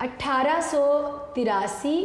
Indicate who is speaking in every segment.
Speaker 1: 1883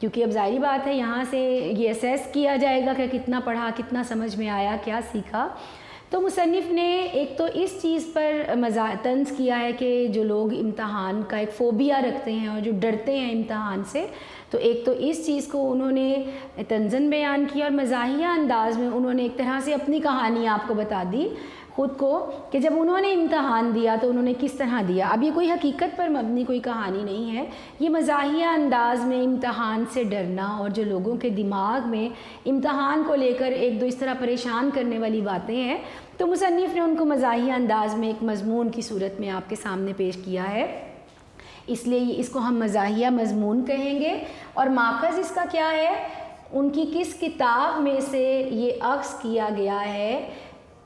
Speaker 1: کیونکہ اب ظاہری بات ہے یہاں سے یہ اسیس کیا جائے گا کہ کتنا پڑھا، کتنا سمجھ میں آیا، کیا سیکھا۔ تو مصنف نے ایک تو اس چیز پر طنز کیا ہے کہ جو لوگ امتحان کا ایک فوبیا رکھتے ہیں اور جو ڈرتے ہیں امتحان سے، تو ایک تو اس چیز کو انہوں نے طنزاً بیان کیا، اور مزاحیہ انداز میں انہوں نے ایک طرح سے اپنی کہانی آپ کو بتا دی خود کو، کہ جب انہوں نے امتحان دیا تو انہوں نے کس طرح دیا۔ اب یہ کوئی حقیقت پر مبنی کوئی کہانی نہیں ہے، یہ مزاحیہ انداز میں امتحان سے ڈرنا اور جو لوگوں کے دماغ میں امتحان کو لے کر ایک دو اس طرح پریشان کرنے والی باتیں ہیں، تو مصنف نے ان کو مزاحیہ انداز میں ایک مضمون کی صورت میں آپ کے سامنے پیش کیا ہے، اس لیے اس کو ہم مزاحیہ مضمون کہیں گے۔ اور ماخذ اس کا کیا ہے، ان کی کس کتاب میں سے یہ اخذ کیا گیا ہے،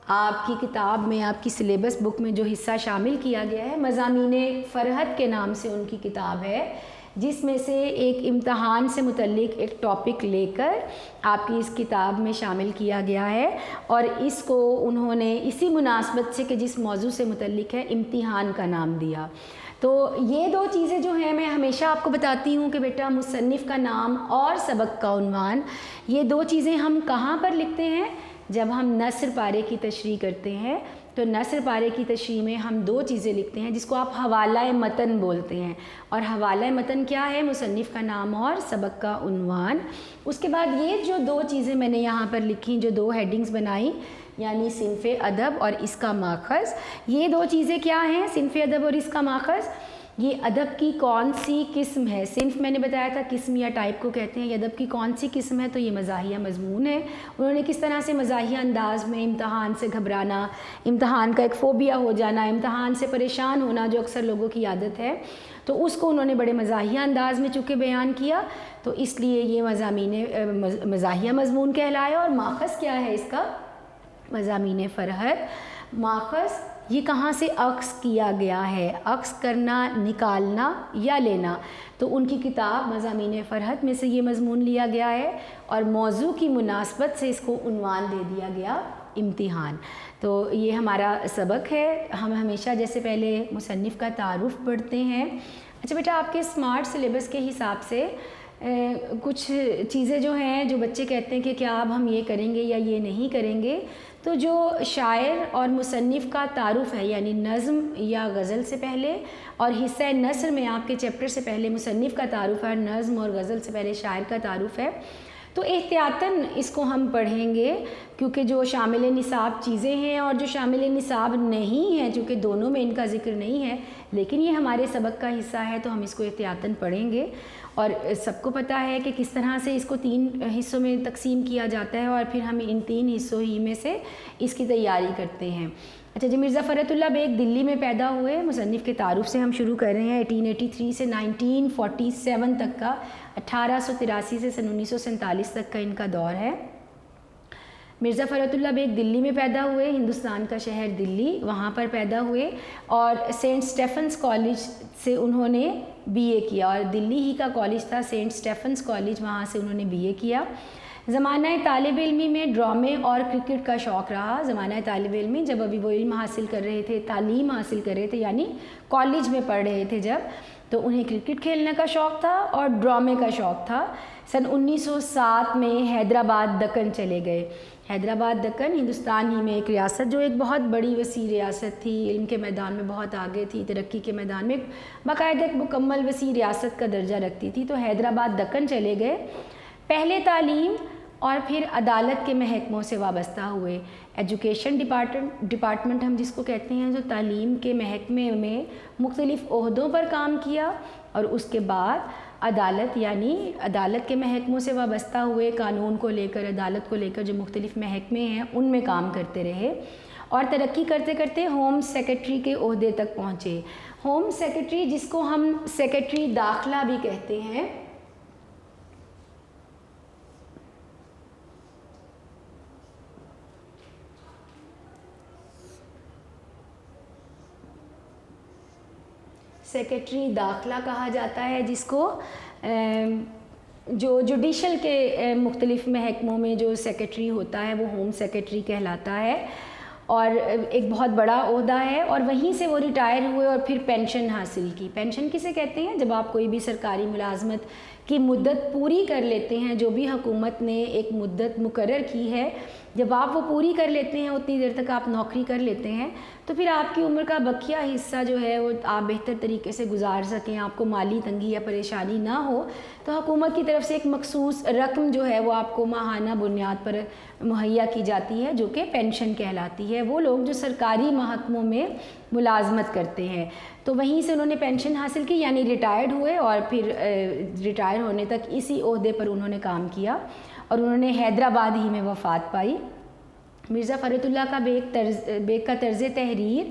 Speaker 1: آپ کی کتاب میں، آپ کی سلیبس بک میں جو حصہ شامل کیا گیا ہے، مضامین فرحت کے نام سے ان کی کتاب ہے، جس میں سے ایک امتحان سے متعلق ایک ٹاپک لے کر آپ کی اس کتاب میں شامل کیا گیا ہے، اور اس کو انہوں نے اسی مناسبت سے کہ جس موضوع سے متعلق ہے امتحان کا نام دیا۔ تو یہ دو چیزیں جو ہیں میں ہمیشہ آپ کو بتاتی ہوں کہ بیٹا مصنف کا نام اور سبق کا عنوان، یہ دو چیزیں ہم کہاں پر لکھتے ہیں، جب ہم نثر پارے کی تشریح کرتے ہیں تو نثر پارے کی تشریح میں ہم دو چیزیں لکھتے ہیں جس کو آپ حوالہ متن بولتے ہیں، اور حوالہ متن کیا ہے، مصنف کا نام اور سبق کا عنوان۔ اس کے بعد یہ جو دو چیزیں میں نے یہاں پر لکھی، جو دو ہیڈنگز بنائیں، یعنی صنف ادب اور اس کا ماخذ، یہ دو چیزیں کیا ہیں، صنف ادب اور اس کا ماخذ، یہ ادب کی کون سی قسم ہے۔ صنف میں نے بتایا تھا قسم یا ٹائپ کو کہتے ہیں، یہ ادب کی کون سی قسم ہے، تو یہ مزاحیہ مضمون ہے۔ انہوں نے کس طرح سے مزاحیہ انداز میں امتحان سے گھبرانا، امتحان کا ایک فوبیا ہو جانا، امتحان سے پریشان ہونا جو اکثر لوگوں کی عادت ہے، تو اس کو انہوں نے بڑے مزاحیہ انداز میں چونکہ بیان کیا، تو اس لیے یہ مزاحیہ مضمون کہلایا۔ اور ماخذ کیا ہے اس کا، مضامین فرحت۔ ماخذ یہ کہاں سے اخذ کیا گیا ہے، اخذ کرنا، نکالنا یا لینا، تو ان کی کتاب مضامین فرحت میں سے یہ مضمون لیا گیا ہے، اور موضوع کی مناسبت سے اس کو عنوان دے دیا گیا امتحان۔ تو یہ ہمارا سبق ہے۔ ہم ہمیشہ جیسے پہلے مصنف کا تعارف پڑھتے ہیں۔ اچھا بیٹا، آپ کے اسمارٹ سلیبس کے حساب سے کچھ چیزیں جو ہیں، جو بچے کہتے ہیں کہ کیا اب ہم یہ کریں گے یا یہ نہیں کریں گے، تو جو شاعر اور مصنف کا تعارف ہے، یعنی نظم یا غزل سے پہلے، اور حصہ نثر میں آپ کے چیپٹر سے پہلے مصنف کا تعارف ہے، نظم اور غزل سے پہلے شاعر کا تعارف ہے، تو احتیاطاً اس کو ہم پڑھیں گے، کیونکہ جو شامل نصاب چیزیں ہیں اور جو شامل نصاب نہیں ہیں، چونکہ دونوں میں ان کا ذکر نہیں ہے، لیکن یہ ہمارے سبق کا حصہ ہے، تو ہم اس کو احتیاطاً پڑھیں گے۔ اور سب کو پتہ ہے کہ کس طرح سے اس کو 3 حصوں میں تقسیم کیا جاتا ہے، اور پھر ہم ان 3 حصوں ہی میں سے اس کی تیاری کرتے ہیں۔ اچھا جی، مرزا فرحت اللہ بیگ دلی میں پیدا ہوئے۔ مصنف کے تعارف سے ہم شروع کر رہے ہیں۔ 1883 سے 1947 تک کا، 1883 سے سن 1947 تک کا ان کا دور ہے۔ مرزا فرحت اللہ بیگ دلی میں پیدا ہوئے، ہندوستان کا شہر دلی، وہاں پر پیدا ہوئے، اور سینٹ اسٹیفنس کالج سے انہوں نے بی اے کیا، اور دلی ہی کا کالج تھا سینٹ اسٹیفنس کالج، وہاں سے انہوں نے بی اے کیا۔ زمانہ طالب علمی میں ڈرامے اور کرکٹ کا شوق رہا۔ زمانہ طالب علمی جب ابھی وہ علم حاصل کر رہے تھے، تعلیم حاصل کر رہے تھے، یعنی کالج میں پڑھ رہے تھے جب، تو انہیں کرکٹ کھیلنے کا شوق تھا اور ڈرامے کا شوق تھا۔ سن 1907 میں حیدرآباد دکن چلے گئے۔ حیدرآباد دکن ہندوستان ہی میں ایک ریاست جو ایک بہت بڑی وسیع ریاست تھی، علم کے میدان میں بہت آگے تھی، ترقی کے میدان میں باقاعدہ ایک مکمل وسیع ریاست کا درجہ رکھتی تھی، تو حیدرآباد دکن چلے گئے۔ پہلے تعلیم اور پھر عدالت کے محکموں سے وابستہ ہوئے۔ ایجوکیشن ڈپارٹمنٹ ہم جس کو کہتے ہیں، جو تعلیم کے محکمے میں مختلف عہدوں پر کام کیا، اور اس کے بعد عدالت، یعنی عدالت کے محکموں سے وابستہ ہوئے، قانون کو لے کر، عدالت کو لے کر جو مختلف محکمے ہیں ان میں کام کرتے رہے، اور ترقی کرتے کرتے ہوم سیکرٹری کے عہدے تک پہنچے۔ ہوم سیکرٹری جس کو ہم سیکرٹری داخلہ بھی کہتے ہیں، سیکرٹری داخلہ کہا جاتا ہے، جس کو جو جوڈیشل کے مختلف محکموں میں جو سیکرٹری ہوتا ہے وہ ہوم سیکرٹری کہلاتا ہے، اور ایک بہت بڑا عہدہ ہے، اور وہیں سے وہ ریٹائر ہوئے اور پھر پینشن حاصل کی۔ پینشن کسے کہتے ہیں؟ جب آپ کوئی بھی سرکاری ملازمت کی مدت پوری کر لیتے ہیں، جو بھی حکومت نے ایک مدت مقرر کی ہے، جب آپ وہ پوری کر لیتے ہیں، اتنی دیر تک آپ نوکری کر لیتے ہیں، تو پھر آپ کی عمر کا بقیہ حصہ جو ہے وہ آپ بہتر طریقے سے گزار سکیں، آپ کو مالی تنگی یا پریشانی نہ ہو، تو حکومت کی طرف سے ایک مخصوص رقم جو ہے وہ آپ کو ماہانہ بنیاد پر مہیا کی جاتی ہے، جو کہ پینشن کہلاتی ہے۔ وہ لوگ جو سرکاری محکموں میں ملازمت کرتے ہیں، تو وہیں سے انہوں نے پینشن حاصل کی، یعنی ریٹائرڈ ہوئے اور پھر ریٹائر ہونے تک اسی عہدے پر انہوں نے کام کیا، اور انہوں نے حیدرآباد ہی میں وفات پائی۔ مرزا فرت اللہ کا بیگ کا طرز تحریر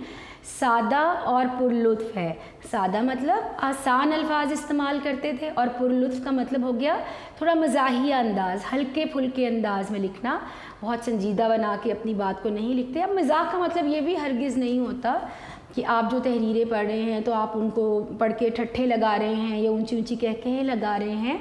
Speaker 1: سادہ اور پرلطف ہے۔ سادہ مطلب آسان الفاظ استعمال کرتے تھے، اور پرلطف کا مطلب ہو گیا تھوڑا مزاحیہ انداز، ہلکے پھلکے انداز میں لکھنا، بہت سنجیدہ بنا کے اپنی بات کو نہیں لکھتے۔ اب مزاح کا مطلب یہ بھی ہرگز نہیں ہوتا کہ آپ جو تحریریں پڑھ رہے ہیں تو آپ ان کو پڑھ کے ٹھٹھے لگا رہے ہیں یا اونچی اونچی کہکہیں لگا رہے ہیں۔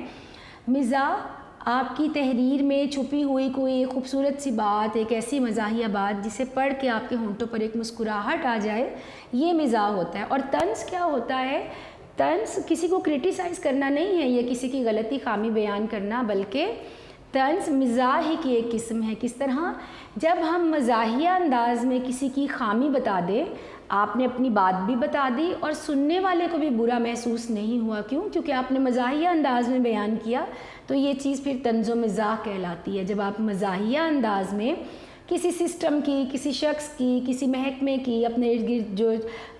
Speaker 1: مزاح آپ کی تحریر میں چھپی ہوئی کوئی خوبصورت سی بات، ایک ایسی مزاحیہ بات جسے پڑھ کے آپ کے ہونٹوں پر ایک مسکراہٹ آ جائے، یہ مزاح ہوتا ہے۔ اور طنز کیا ہوتا ہے؟ طنز کسی کو کرٹیسائز کرنا نہیں ہے، یہ کسی کی غلطی خامی بیان کرنا، بلکہ طنز مزاح ہی کی ایک قسم ہے۔ کس طرح؟ جب ہم مزاحیہ انداز میں کسی کی خامی بتا دیں، آپ نے اپنی بات بھی بتا دی اور سننے والے کو بھی برا محسوس نہیں ہوا، کیوں؟ کیونکہ آپ نے مزاحیہ انداز میں بیان کیا، تو یہ چیز پھر طنز و مزاح کہلاتی ہے۔ جب آپ مزاحیہ انداز میں کسی سسٹم کی، کسی شخص کی، کسی محکمے کی، اپنے ارد گرد جو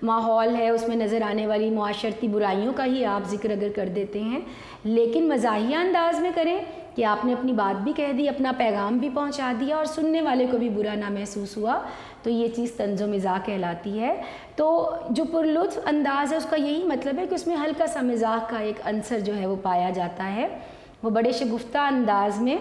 Speaker 1: ماحول ہے اس میں نظر آنے والی معاشرتی برائیوں کا ہی آپ ذکر اگر کر دیتے ہیں، لیکن مزاحیہ انداز میں کریں کہ آپ نے اپنی بات بھی کہہ دی، اپنا پیغام بھی پہنچا دیا اور سننے والے کو بھی برا نہ محسوس ہوا، تو یہ چیز طنز و مزاح کہلاتی ہے۔ تو جو پرلطف انداز ہے اس کا یہی مطلب ہے کہ اس میں ہلکا سا مزاح کا ایک عنصر جو ہے وہ پایا جاتا ہے۔ وہ بڑے شگفتہ انداز میں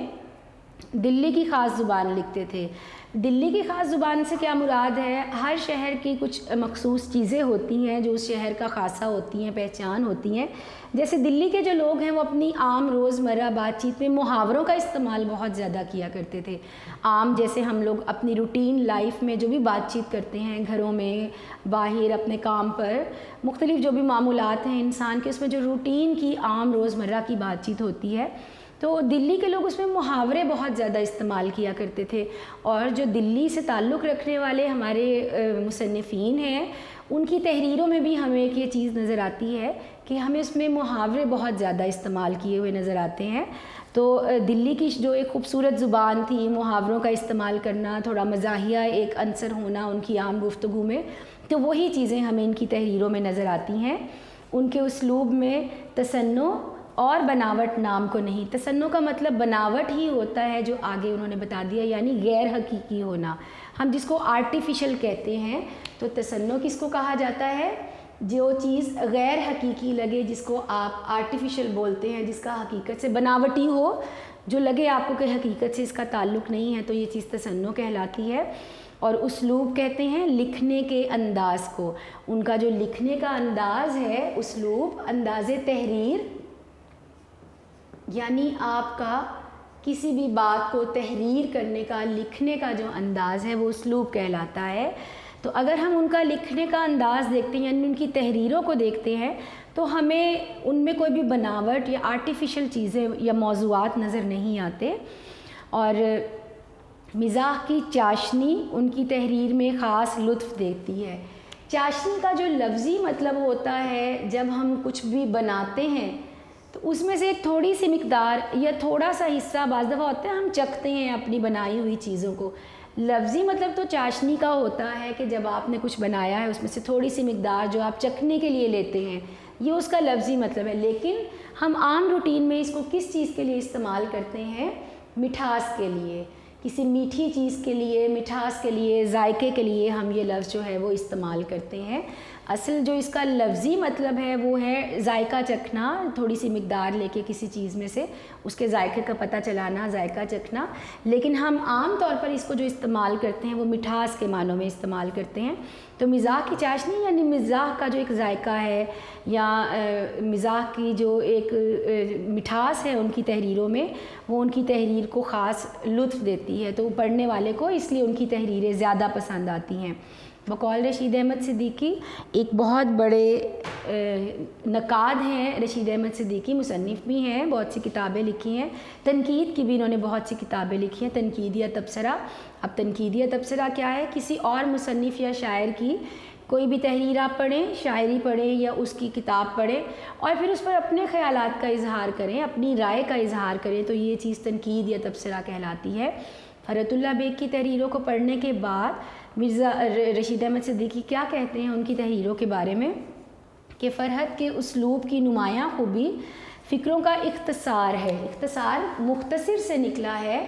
Speaker 1: دلی کی خاص زبان لکھتے تھے۔ دلی کی خاص زبان سے کیا مراد ہے؟ ہر شہر کی کچھ مخصوص چیزیں ہوتی ہیں جو اس شہر کا خاصہ ہوتی ہیں، پہچان ہوتی ہیں۔ جیسے دلی کے جو لوگ ہیں وہ اپنی عام روزمرہ بات چیت میں محاوروں کا استعمال بہت زیادہ کیا کرتے تھے۔ عام جیسے ہم لوگ اپنی روٹین لائف میں جو بھی بات چیت کرتے ہیں، گھروں میں، باہر، اپنے کام پر، مختلف جو بھی معمولات ہیں انسان کے، اس میں جو روٹین کی عام روزمرہ کی بات چیت ہوتی ہے، تو دلی کے لوگ اس میں محاورے بہت زیادہ استعمال کیا کرتے تھے۔ اور جو دلی سے تعلق رکھنے والے ہمارے مصنفین ہیں، ان کی تحریروں میں بھی ہمیں ایک یہ چیز نظر آتی ہے کہ ہمیں اس میں محاورے بہت زیادہ استعمال کیے ہوئے نظر آتے ہیں۔ تو دلی کی جو ایک خوبصورت زبان تھی، محاوروں کا استعمال کرنا، تھوڑا مزاحیہ ایک عنصر ہونا ان کی عام گفتگو میں، تو وہی چیزیں ہمیں ان کی تحریروں میں نظر آتی ہیں۔ ان کے اسلوب میں تصنع اور بناوٹ نام کو نہیں۔ تصنع کا مطلب بناوٹ ہی ہوتا ہے جو آگے انہوں نے بتا دیا، یعنی غیر حقیقی ہونا، ہم جس کو آرٹیفیشل کہتے ہیں۔ تو تصنع کس کو کہا جاتا ہے؟ جو چیز غیر حقیقی لگے، جس کو آپ آرٹیفیشل بولتے ہیں، جس کا حقیقت سے بناوٹی ہو، جو لگے آپ کو کہ حقیقت سے اس کا تعلق نہیں ہے، تو یہ چیز تصنع کہلاتی ہے۔ اور اسلوب کہتے ہیں لکھنے کے انداز کو۔ ان کا جو لکھنے کا انداز ہے، اسلوب، انداز تحریر، یعنی آپ کا کسی بھی بات کو تحریر کرنے کا، لکھنے کا جو انداز ہے وہ اسلوب کہلاتا ہے۔ تو اگر ہم ان کا لکھنے کا انداز دیکھتے ہیں، یعنی ان کی تحریروں کو دیکھتے ہیں، تو ہمیں ان میں کوئی بھی بناوٹ یا آرٹیفیشل چیزیں یا موضوعات نظر نہیں آتے۔ اور مزاح کی چاشنی ان کی تحریر میں خاص لطف دیتی ہے۔ چاشنی کا جو لفظی مطلب ہوتا ہے، جب ہم کچھ بھی بناتے ہیں تو اس میں سے ایک تھوڑی سی مقدار یا تھوڑا سا حصہ بعض دفعہ ہوتا ہے ہم چکھتے ہیں اپنی بنائی ہوئی چیزوں کو۔ لفظی مطلب تو چاشنی کا ہوتا ہے کہ جب آپ نے کچھ بنایا ہے اس میں سے تھوڑی سی مقدار جو آپ چکھنے کے لیے لیتے ہیں، یہ اس کا لفظی مطلب ہے۔ لیکن ہم عام روٹین میں اس کو کس چیز کے لیے استعمال کرتے ہیں؟ مٹھاس کے لیے، کسی میٹھی چیز کے لیے، مٹھاس کے لیے، ذائقے کے لیے ہم یہ لفظ جو ہے وہ استعمال کرتے ہیں۔ اصل جو اس کا لفظی مطلب ہے وہ ہے ذائقہ چکھنا، تھوڑی سی مقدار لے کے کسی چیز میں سے اس کے ذائقے کا پتہ چلانا، ذائقہ چکھنا۔ لیکن ہم عام طور پر اس کو جو استعمال کرتے ہیں وہ مٹھاس کے معنوں میں استعمال کرتے ہیں۔ تو مزاح کی چاشنی یعنی مزاح کا جو ایک ذائقہ ہے یا مزاح کی جو ایک مٹھاس ہے ان کی تحریروں میں، وہ ان کی تحریر کو خاص لطف دیتی ہے، تو پڑھنے والے کو اس لیے ان کی تحریریں زیادہ پسند آتی ہیں۔ بقول رشید احمد صدیقی ایک بہت بڑے نقاد ہیں رشید احمد صدیقی، مصنف بھی ہیں، بہت سی کتابیں لکھی ہیں، تنقید کی بھی انہوں نے بہت سی کتابیں لکھی ہیں، تنقیدیہ تبصرہ۔ اب تنقیدیہ تبصرہ کیا ہے؟ کسی اور مصنف یا شاعر کی کوئی بھی تحریر آپ پڑھیں، شاعری پڑھیں یا اس کی کتاب پڑھیں اور پھر اس پر اپنے خیالات کا اظہار کریں، اپنی رائے کا اظہار کریں، تو یہ چیز تنقید یا تبصرہ کہلاتی ہے۔ فرحت اللہ بیگ کی تحریروں کو پڑھنے کے بعد مرزا رشید احمد صدیقی کیا کہتے ہیں ان کی تحریروں کے بارے میں کہ فرحت کے اسلوب کی نمایاں خوبی فکروں کا اختصار ہے۔ اختصار مختصر سے نکلا ہے،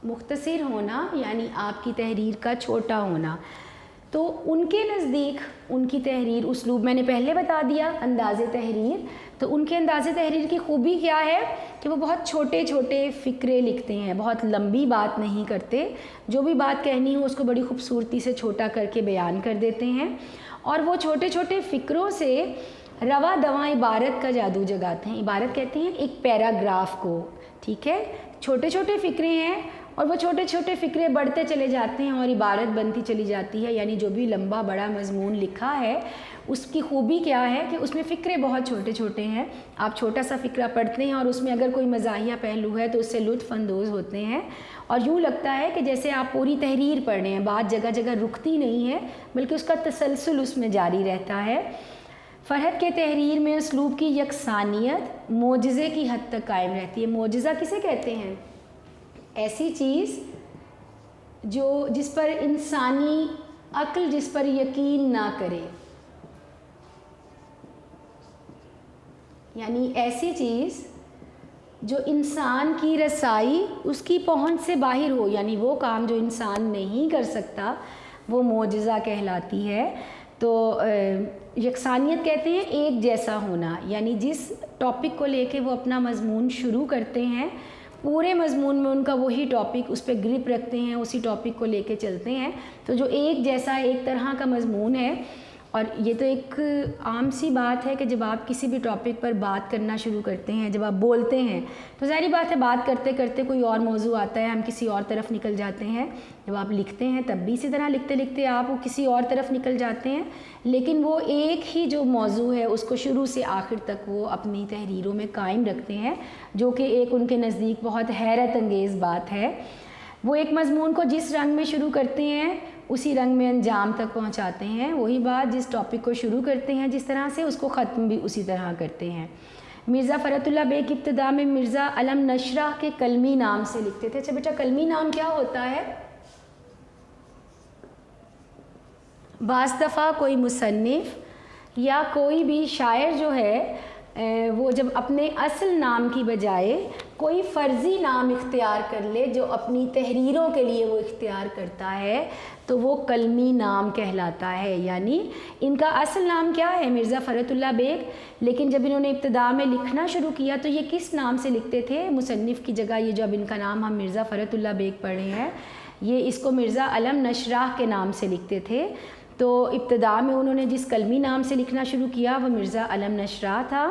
Speaker 1: مختصر ہونا یعنی آپ کی تحریر کا چھوٹا ہونا۔ تو ان کے نزدیک ان کی تحریر اسلوب میں نے پہلے بتا دیا، انداز تحریر، تو ان کے انداز تحریر کی خوبی کیا ہے کہ وہ بہت چھوٹے چھوٹے فقرے لکھتے ہیں، بہت لمبی بات نہیں کرتے، جو بھی بات کہنی ہو اس کو بڑی خوبصورتی سے چھوٹا کر کے بیان کر دیتے ہیں، اور وہ چھوٹے چھوٹے فقروں سے رواں دواں عبارت کا جادو جگاتے ہیں۔ عبارت کہتے ہیں ایک پیراگراف کو، ٹھیک ہے، چھوٹے چھوٹے فقرے ہیں اور وہ چھوٹے چھوٹے فقرے بڑھتے چلے جاتے ہیں اور عبارت بنتی چلی جاتی ہے، یعنی جو بھی لمبا بڑا مضمون لکھا ہے اس کی خوبی کیا ہے کہ اس میں فقرے بہت چھوٹے چھوٹے ہیں۔ آپ چھوٹا سا فقرہ پڑھتے ہیں اور اس میں اگر کوئی مزاحیہ پہلو ہے تو اس سے لطف اندوز ہوتے ہیں، اور یوں لگتا ہے کہ جیسے آپ پوری تحریر پڑھ رہے ہیں، بات جگہ جگہ رکتی نہیں ہے بلکہ اس کا تسلسل اس میں جاری رہتا ہے۔ فرحت کے تحریر میں اسلوب کی یکسانیت معجزے کی حد تک قائم رہتی ہے۔ معجزہ کسے کہتے ہیں؟ ایسی چیز جس پر انسانی عقل جس پر یقین نہ کرے، یعنی ایسی چیز جو انسان کی رسائی اس کی پہنچ سے باہر ہو، یعنی وہ کام جو انسان نہیں کر سکتا وہ معجزہ کہلاتی ہے۔ تو یکسانیت کہتے ہیں ایک جیسا ہونا، یعنی جس ٹاپک کو لے کے وہ اپنا مضمون شروع کرتے ہیں پورے مضمون میں ان کا وہی ٹاپک، اس پہ گرپ رکھتے ہیں، اسی ٹاپک کو لے کے چلتے ہیں، تو جو ایک جیسا ایک طرح کا مضمون ہے۔ اور یہ تو ایک عام سی بات ہے کہ جب آپ کسی بھی ٹاپک پر بات کرنا شروع کرتے ہیں، جب آپ بولتے ہیں تو ظاہری بات ہے بات کرتے کرتے کوئی اور موضوع آتا ہے، ہم کسی اور طرف نکل جاتے ہیں۔ جب آپ لکھتے ہیں تب بھی اسی طرح لکھتے لکھتے آپ کسی اور طرف نکل جاتے ہیں، لیکن وہ ایک ہی جو موضوع ہے اس کو شروع سے آخر تک وہ اپنی تحریروں میں قائم رکھتے ہیں، جو کہ ایک ان کے نزدیک بہت حیرت انگیز بات ہے۔ وہ ایک مضمون کو جس رنگ میں شروع کرتے ہیں اسی رنگ میں انجام تک پہنچاتے ہیں، وہی بات جس ٹاپک کو شروع کرتے ہیں جس طرح سے اس کو ختم بھی اسی طرح کرتے ہیں۔ مرزا فرحت اللہ بیگ ابتدا میں مرزا علم نشرہ کے کلمی نام سے لکھتے تھے۔ اچھا بیٹا، کلمی نام کیا ہوتا ہے؟ بعض دفعہ کوئی مصنف یا کوئی بھی شاعر جو ہے وہ جب اپنے اصل نام کی بجائے کوئی فرضی نام اختیار کر لے جو اپنی تحریروں کے لیے وہ اختیار کرتا ہے تو وہ کلمی نام کہلاتا ہے۔ یعنی ان کا اصل نام کیا ہے؟ مرزا فرحت اللہ بیگ، لیکن جب انہوں نے ابتدا میں لکھنا شروع کیا تو یہ کس نام سے لکھتے تھے؟ مصنف کی جگہ یہ جو اب ان کا نام ہم مرزا فرحت اللہ بیگ پڑھ رہے ہیں، یہ اس کو مرزا علم نشرہ کے نام سے لکھتے تھے۔ تو ابتدا میں انہوں نے جس کلمی نام سے لکھنا شروع کیا وہ مرزا علم نشرہ تھا۔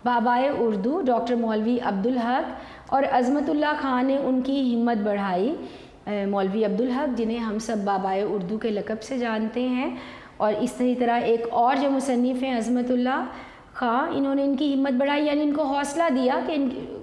Speaker 1: بابائے اردو ڈاکٹر مولوی عبدالحق اور عظمت اللہ خان نے ان کی ہمت بڑھائی۔ مولوی عبدالحق جنہیں ہم سب بابائے اردو کے لقب سے جانتے ہیں، اور اسی طرح ایک اور جو مصنف ہیں عظمت اللہ خان، انہوں نے ان کی ہمت بڑھائی، یعنی ان کو حوصلہ دیا کہ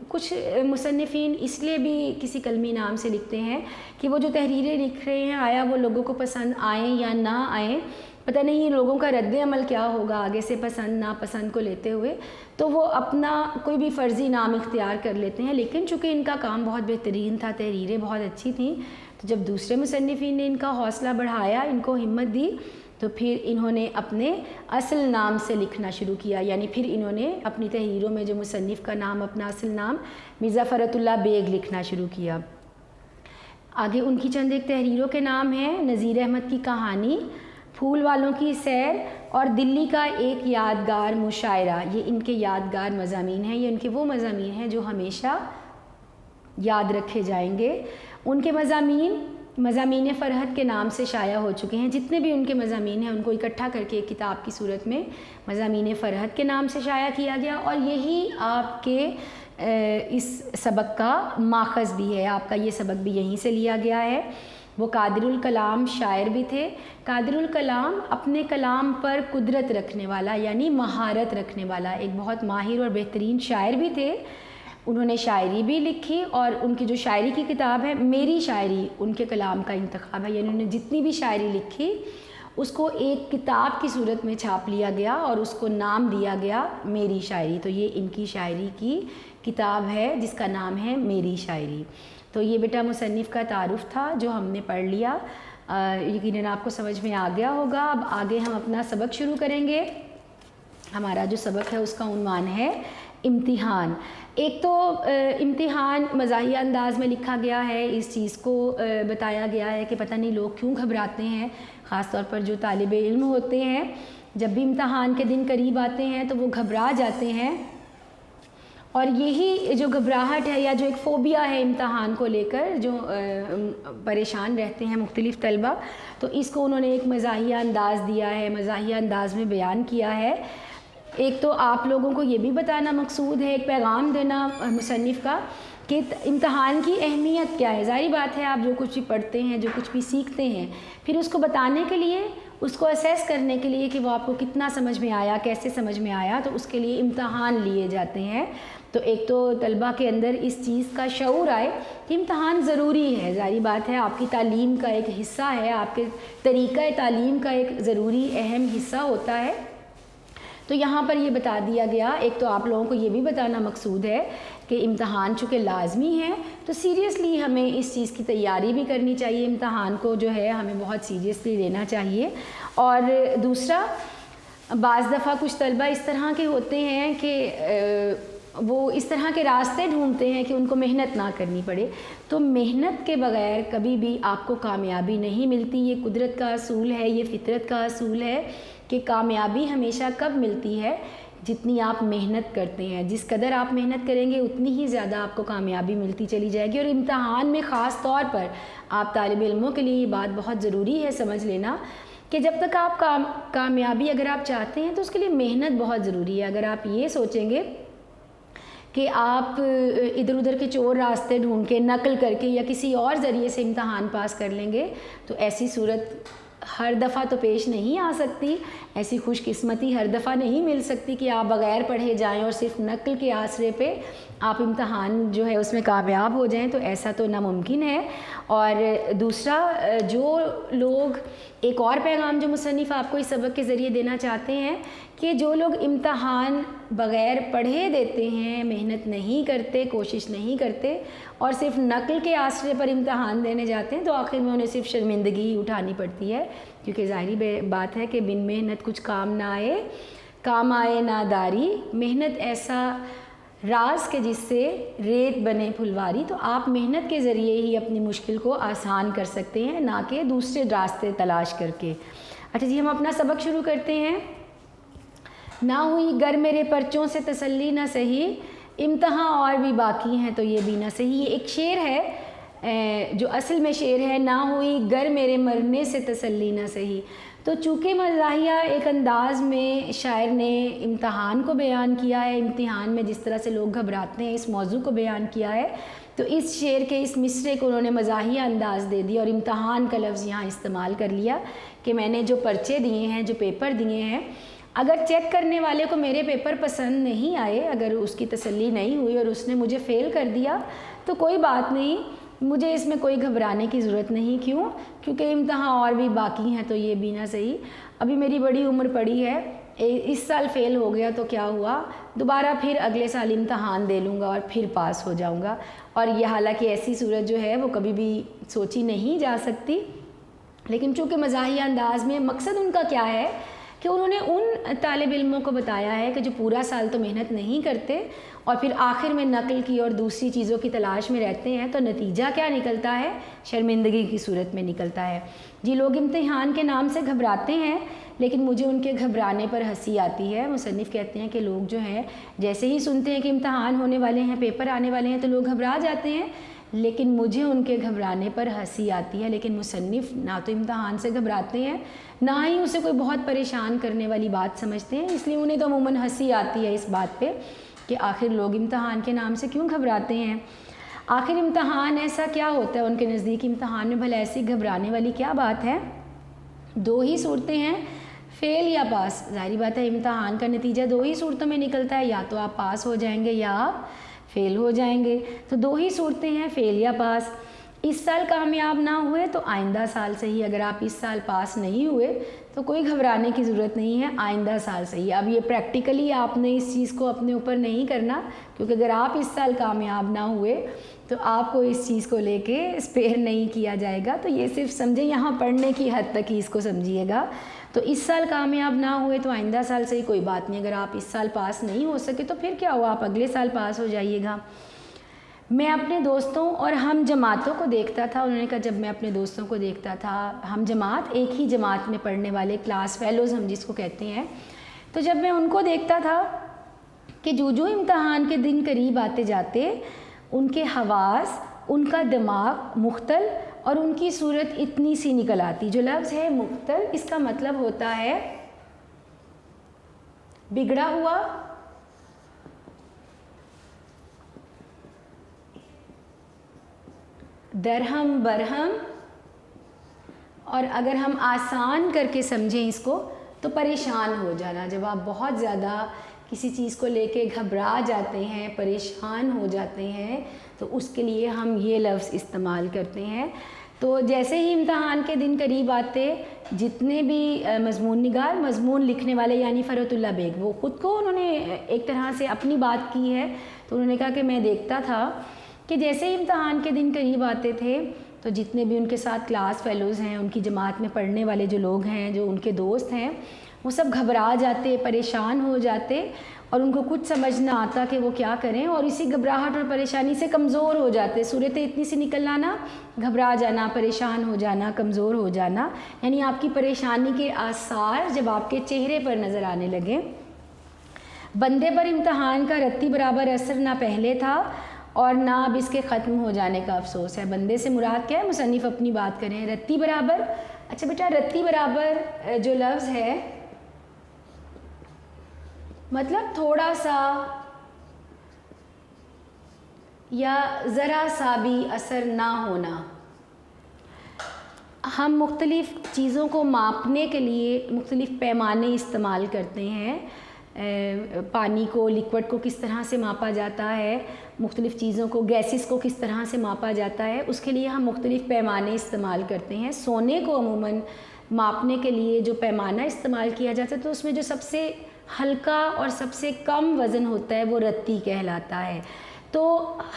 Speaker 1: کچھ مصنفین اس لیے بھی کسی کلمی نام سے لکھتے ہیں کہ وہ جو تحریریں لکھ رہے ہیں آیا وہ لوگوں کو پسند آئیں یا نہ آئیں، پتہ نہیں لوگوں کا رد عمل کیا ہوگا آگے سے پسند ناپسند کو لیتے ہوئے، تو وہ اپنا کوئی بھی فرضی نام اختیار کر لیتے ہیں۔ لیکن چونکہ ان کا کام بہت بہترین تھا، تحریریں بہت اچھی تھیں، تو جب دوسرے مصنفین نے ان کا حوصلہ بڑھایا، ان کو ہمت دی، تو پھر انہوں نے اپنے اصل نام سے لکھنا شروع کیا، یعنی پھر انہوں نے اپنی تحریروں میں جو مصنف کا نام اپنا اصل نام مرزا فرحت اللہ بیگ لکھنا شروع کیا۔ آگے ان کی چند ایک تحریروں کے نام ہیں: نذیر احمد کی کہانی، پھول والوں کی سیر اور دلی کا ایک یادگار مشاعرہ۔ یہ ان کے یادگار مضامین ہیں، یہ ان کے وہ مضامین ہیں جو ہمیشہ یاد رکھے جائیں گے۔ ان کے مضامین فرحت کے نام سے شائع ہو چکے ہیں، جتنے بھی ان کے مضامین ہیں ان کو اکٹھا کر کے ایک کتاب کی صورت میں مضامین فرحت کے نام سے شائع کیا گیا، اور یہی آپ کے اس سبق کا ماخذ بھی ہے، آپ کا یہ سبق بھی یہیں سے لیا گیا ہے۔ وہ قادر الکلام شاعر بھی تھے۔ قادر الکلام اپنے کلام پر قدرت رکھنے والا یعنی مہارت رکھنے والا ایک بہت ماہر اور بہترین شاعر بھی تھے۔ انہوں نے شاعری بھی لکھی اور ان کی جو شاعری کی کتاب ہے میری شاعری ان کے کلام کا انتخاب ہے، یعنی انہوں نے جتنی بھی شاعری لکھی اس کو ایک کتاب کی صورت میں چھاپ لیا گیا اور اس کو نام دیا گیا میری شاعری۔ تو یہ ان کی شاعری کی کتاب ہے جس کا نام ہے میری شاعری۔ تو یہ بیٹا مصنف کا تعارف تھا جو ہم نے پڑھ لیا، یقیناً آپ کو سمجھ میں آ گیا ہوگا۔ اب آگے ہم اپنا سبق شروع کریں گے۔ ہمارا جو سبق ہے اس کا عنوان ہے امتحان۔ ایک تو امتحان مزاحیہ انداز میں لکھا گیا ہے، اس چیز کو بتایا گیا ہے کہ پتہ نہیں لوگ کیوں گھبراتے ہیں، خاص طور پر جو طالب علم ہوتے ہیں جب بھی امتحان کے دن قریب آتے ہیں تو وہ گھبرا جاتے ہیں، اور یہی جو گھبراہٹ ہے یا جو ایک فوبیا ہے امتحان کو لے کر جو پریشان رہتے ہیں مختلف طلبہ، تو اس کو انہوں نے ایک مزاحیہ انداز دیا ہے، مزاحیہ انداز میں بیان کیا ہے۔ ایک تو آپ لوگوں کو یہ بھی بتانا مقصود ہے، ایک پیغام دینا مصنف کا کہ امتحان کی اہمیت کیا ہے۔ ظاہری بات ہے آپ جو کچھ بھی پڑھتے ہیں، جو کچھ بھی سیکھتے ہیں، پھر اس کو بتانے کے لیے، اس کو اسیس کرنے کے لیے کہ وہ آپ کو کتنا سمجھ میں آیا، کیسے سمجھ میں آیا، تو اس کے لیے امتحان لیے جاتے ہیں۔ تو ایک تو طلبہ کے اندر اس چیز کا شعور آئے کہ امتحان ضروری ہے، ظاہری بات ہے آپ کی تعلیم کا ایک حصہ ہے، آپ کے طریقہ تعلیم کا ایک ضروری اہم حصہ ہوتا ہے۔ تو یہاں پر یہ بتا دیا گیا، ایک تو آپ لوگوں کو یہ بھی بتانا مقصود ہے کہ امتحان چونکہ لازمی ہے تو سیریسلی ہمیں اس چیز کی تیاری بھی کرنی چاہیے، امتحان کو جو ہے ہمیں بہت سیریسلی لینا چاہیے۔ اور دوسرا، بعض دفعہ کچھ طلبہ اس طرح کے ہوتے ہیں کہ وہ اس طرح کے راستے ڈھونڈتے ہیں کہ ان کو محنت نہ کرنی پڑے، تو محنت کے بغیر کبھی بھی آپ کو کامیابی نہیں ملتی۔ یہ قدرت کا اصول ہے، یہ فطرت کا اصول ہے کہ کامیابی ہمیشہ کب ملتی ہے؟ جتنی آپ محنت کرتے ہیں، جس قدر آپ محنت کریں گے اتنی ہی زیادہ آپ کو کامیابی ملتی چلی جائے گی۔ اور امتحان میں خاص طور پر آپ طالب علموں کے لیے یہ بات بہت ضروری ہے سمجھ لینا کہ جب تک آپ کامیابی اگر آپ چاہتے ہیں تو اس کے لیے محنت بہت ضروری ہے۔ اگر آپ یہ سوچیں گے کہ آپ ادھر ادھر کے چور راستے ڈھونڈ کے، نقل کر کے یا کسی اور ذریعے سے امتحان پاس کر لیں گے تو ایسی صورت ہر دفعہ تو پیش نہیں آ سکتی، ایسی خوش قسمتی ہر دفعہ نہیں مل سکتی کہ آپ بغیر پڑھے جائیں اور صرف نقل کے آسرے پہ آپ امتحان جو ہے اس میں کامیاب ہو جائیں، تو ایسا تو ناممکن ہے۔ اور دوسرا، جو لوگ، ایک اور پیغام جو مصنف آپ کو اس سبق کے ذریعے دینا چاہتے ہیں کہ جو لوگ امتحان بغیر پڑھے دیتے ہیں، محنت نہیں کرتے، کوشش نہیں کرتے اور صرف نقل کے آسرے پر امتحان دینے جاتے ہیں، تو آخر میں انہیں صرف شرمندگی اٹھانی پڑتی ہے، کیونکہ ظاہری بات ہے کہ بن محنت کچھ کام نہ آئے، کام آئے ناداری، محنت ایسا راز کے جس سے ریت بنے پھلواری۔ تو آپ محنت کے ذریعے ہی اپنی مشکل کو آسان کر سکتے ہیں، نہ کہ دوسرے راستے تلاش کر کے۔ اچھا جی، ہم اپنا سبق شروع کرتے ہیں۔ نہ ہوئی گر میرے پرچوں سے تسلی نہ سہی، امتحان اور بھی باقی ہیں تو یہ بھی نہ سہی۔ یہ ایک شعر ہے جو اصل میں شعر ہے، نہ ہوئی گر میرے مرنے سے تسلی نہ سہی۔ تو چونکہ مزاحیہ ایک انداز میں شاعر نے امتحان کو بیان کیا ہے، امتحان میں جس طرح سے لوگ گھبراتے ہیں اس موضوع کو بیان کیا ہے، تو اس شعر کے اس مصرعے کو انہوں نے مزاحیہ انداز دے دیا اور امتحان کا لفظ یہاں استعمال کر لیا کہ میں نے جو پرچے دیے ہیں، جو پیپر دیے ہیں، اگر چیک کرنے والے کو میرے پیپر پسند نہیں آئے، اگر اس کی تسلی نہیں ہوئی اور اس نے مجھے فیل کر دیا تو کوئی بات نہیں، مجھے اس میں کوئی گھبرانے کی ضرورت نہیں۔ کیوں؟ کیونکہ امتحان اور بھی باقی ہیں تو یہ بھی نہ صحیح۔ ابھی میری بڑی عمر پڑی ہے، اس سال فیل ہو گیا تو کیا ہوا، دوبارہ پھر اگلے سال امتحان دے لوں گا اور پھر پاس ہو جاؤں گا۔ اور یہ حالانکہ ایسی صورت جو ہے وہ کبھی بھی سوچی نہیں جا سکتی، لیکن چونکہ مزاحیہ انداز میں مقصد ان کا کیا ہے کہ انہوں نے ان طالب علموں کو بتایا ہے کہ جو پورا سال تو محنت نہیں کرتے اور پھر آخر میں نقل کی اور دوسری چیزوں کی تلاش میں رہتے ہیں، تو نتیجہ کیا نکلتا ہے؟ شرمندگی کی صورت میں نکلتا ہے۔ جی، لوگ امتحان کے نام سے گھبراتے ہیں، لیکن مجھے ان کے گھبرانے پر ہنسی آتی ہے۔ مصنف کہتے ہیں کہ لوگ جو ہیں جیسے ہی سنتے ہیں کہ امتحان ہونے والے ہیں، پیپر آنے والے ہیں، تو لوگ گھبرا جاتے ہیں، لیکن مجھے ان کے گھبرانے پر ہنسی آتی ہے۔ لیکن مصنف نہ تو امتحان سے گھبراتے ہیں، نہ ہی اسے کوئی بہت پریشان کرنے والی بات سمجھتے ہیں، اس لیے انہیں تو عموماً ہنسی آتی ہے اس بات پہ کہ آخر لوگ امتحان کے نام سے کیوں گھبراتے ہیں، آخر امتحان ایسا کیا ہوتا ہے ان کے نزدیک، امتحان میں بھلا ایسی گھبرانے والی کیا بات ہے۔ دو ہی صورتیں ہیں، فیل یا پاس۔ ظاہری بات ہے امتحان کا نتیجہ دو ہی صورتوں میں نکلتا ہے، یا تو آپ پاس ہو جائیں گے یا آپ فیل ہو جائیں گے۔ تو دو ہی صورتیں ہیں، فیل یا پاس۔ اس سال کامیاب نہ ہوئے تو آئندہ سال صحیح، اگر آپ اس سال پاس نہیں ہوئے تو کوئی گھبرانے کی ضرورت نہیں ہے، آئندہ سال صحیح۔ اب یہ پریکٹیکلی آپ نے اس چیز کو اپنے اوپر نہیں کرنا، کیونکہ اگر آپ اس سال کامیاب نہ ہوئے تو آپ کو اس چیز کو لے کے اسپیئر نہیں کیا جائے گا۔ تو یہ صرف سمجھیں یہاں پڑھنے کی حد تک ہی اس کو سمجھیے گا۔ تو اس سال کامیاب نہ ہوئے تو آئندہ سال صحیح، کوئی بات نہیں، اگر آپ اس سال پاس نہیں ہو سکے تو پھر کیا ہوا، آپ اگلے سال پاس ہو جائیے گا۔ میں اپنے دوستوں اور ہم جماعتوں کو دیکھتا تھا، انہوں نے کہا جب میں اپنے دوستوں کو دیکھتا تھا، ہم جماعت ایک ہی جماعت میں پڑھنے والے کلاس فیلوز ہم جس کو کہتے ہیں، تو جب میں ان کو دیکھتا تھا کہ جو امتحان کے دن قریب آتے جاتے ان کے حواس، ان کا دماغ مختل اور ان کی صورت اتنی سی نکل آتی۔ جو لفظ ہے مختل، اس کا مطلب ہوتا ہے بگڑا ہوا، درہم برہم، اور اگر ہم آسان کر کے سمجھیں اس کو تو پریشان ہو جانا۔ جب آپ بہت زیادہ کسی چیز کو لے کے گھبرا جاتے ہیں، پریشان ہو جاتے ہیں، تو اس کے لیے ہم یہ لفظ استعمال کرتے ہیں۔ تو جیسے ہی امتحان کے دن قریب آتے، جتنے بھی مضمون نگار، مضمون لکھنے والے یعنی فرحت اللہ بیگ، وہ خود کو انہوں نے ایک طرح سے اپنی بات کی ہے، تو انہوں نے کہا کہ میں دیکھتا تھا کہ جیسے ہی امتحان کے دن قریب آتے تھے تو جتنے بھی ان کے ساتھ کلاس فیلوز ہیں، ان کی جماعت میں پڑھنے والے جو لوگ ہیں، جو ان کے دوست ہیں، وہ سب گھبرا جاتے، پریشان ہو جاتے اور ان کو کچھ سمجھ نہ آتا کہ وہ کیا کریں، اور اسی گھبراہٹ اور پریشانی سے کمزور ہو جاتے۔ صورتیں اتنی سی نکل آنا، گھبرا جانا، پریشان ہو جانا، کمزور ہو جانا، یعنی آپ کی پریشانی کے آثار جب آپ کے چہرے پر نظر آنے لگے۔ بندے پر امتحان کا رتی برابر اثر نہ پہلے تھا اور نہ اب اس کے ختم ہو جانے کا افسوس ہے۔ بندے سے مراد کیا ہے، مصنف اپنی بات کریں۔ رتی برابر، اچھا بیٹا رتی برابر جو لفظ ہے مطلب تھوڑا سا یا ذرا سا بھی اثر نہ ہونا۔ ہم مختلف چیزوں کو ماپنے کے لیے مختلف پیمانے استعمال کرتے ہیں۔ پانی کو، لیکوڈ کو کس طرح سے ماپا جاتا ہے، مختلف چیزوں کو، گیسز کو کس طرح سے ماپا جاتا ہے، اس کے لیے ہم مختلف پیمانے استعمال کرتے ہیں۔ سونے کو عموماً ماپنے کے لیے جو پیمانہ استعمال کیا جاتا ہے تو اس میں جو سب سے ہلکا اور سب سے کم وزن ہوتا ہے وہ رتی کہلاتا ہے۔ تو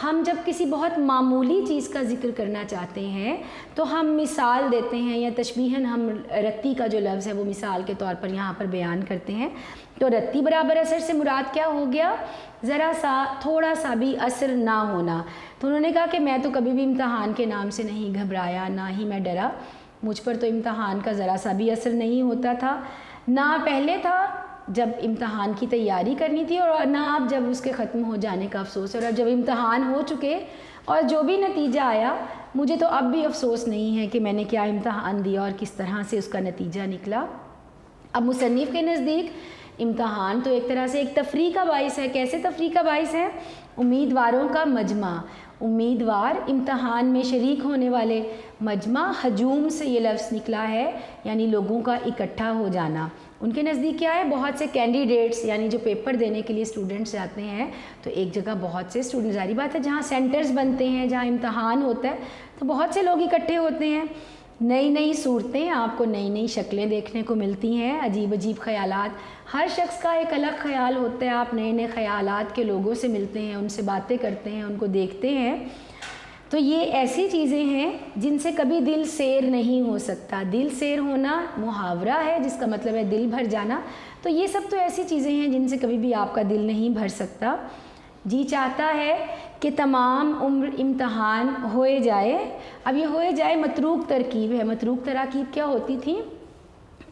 Speaker 1: ہم جب کسی بہت معمولی چیز کا ذکر کرنا چاہتے ہیں تو ہم مثال دیتے ہیں، یا تشبیہاً ہم رتی کا جو لفظ ہے وہ مثال کے طور پر یہاں پر بیان کرتے ہیں۔ تو رتی برابر اثر سے مراد کیا ہو گیا، ذرا سا، تھوڑا سا بھی اثر نہ ہونا۔ تو انہوں نے کہا کہ میں تو کبھی بھی امتحان کے نام سے نہیں گھبرایا، نہ ہی میں ڈرا، مجھ پر تو امتحان کا ذرا سا بھی اثر نہیں ہوتا تھا، نہ پہلے تھا جب امتحان کی تیاری کرنی تھی، اور نہ اب جب اس کے ختم ہو جانے کا افسوس ہے۔ اور اب جب امتحان ہو چکے اور جو بھی نتیجہ آیا، مجھے تو اب بھی افسوس نہیں ہے کہ میں نے کیا امتحان دیا اور کس طرح سے اس کا نتیجہ نکلا۔ اب مصنف کے نزدیک امتحان تو ایک طرح سے ایک تفریح کا باعث ہے۔ کیسے تفریح کا باعث ہے؟ امیدواروں کا مجمع، امیدوار امتحان میں شریک ہونے والے، مجمع ہجوم سے یہ لفظ نکلا ہے، یعنی لوگوں کا اکٹھا ہو جانا۔ ان کے نزدیک کیا ہے، بہت سے کینڈیڈیٹس یعنی جو پیپر دینے کے لیے اسٹوڈنٹس جاتے ہیں، تو ایک جگہ بہت سے اسٹوڈنٹ، ظاہری بات ہے جہاں سینٹرز بنتے ہیں، جہاں امتحان ہوتا ہے تو بہت سے لوگ اکٹھے ہوتے ہیں۔ نئی نئی صورتیں، آپ کو نئی نئی شکلیں دیکھنے کو ملتی ہیں، عجیب عجیب خیالات، ہر شخص کا ایک الگ خیال ہوتا ہے، آپ نئے نئے خیالات کے لوگوں سے ملتے ہیں، ان سے باتیں کرتے ہیں، ان کو دیکھتے ہیں۔ تو یہ ایسی چیزیں ہیں جن سے کبھی دل سیر نہیں ہو سکتا۔ دل سیر ہونا محاورہ ہے جس کا مطلب ہے دل بھر جانا، تو یہ سب تو ایسی چیزیں ہیں جن سے کبھی بھی آپ کا دل نہیں بھر سکتا۔ جی چاہتا ہے کہ تمام عمر امتحان ہوئے جائے۔ اب یہ ہوئے جائے متروک ترکیب ہے۔ متروک تراکیب کیا ہوتی تھی؟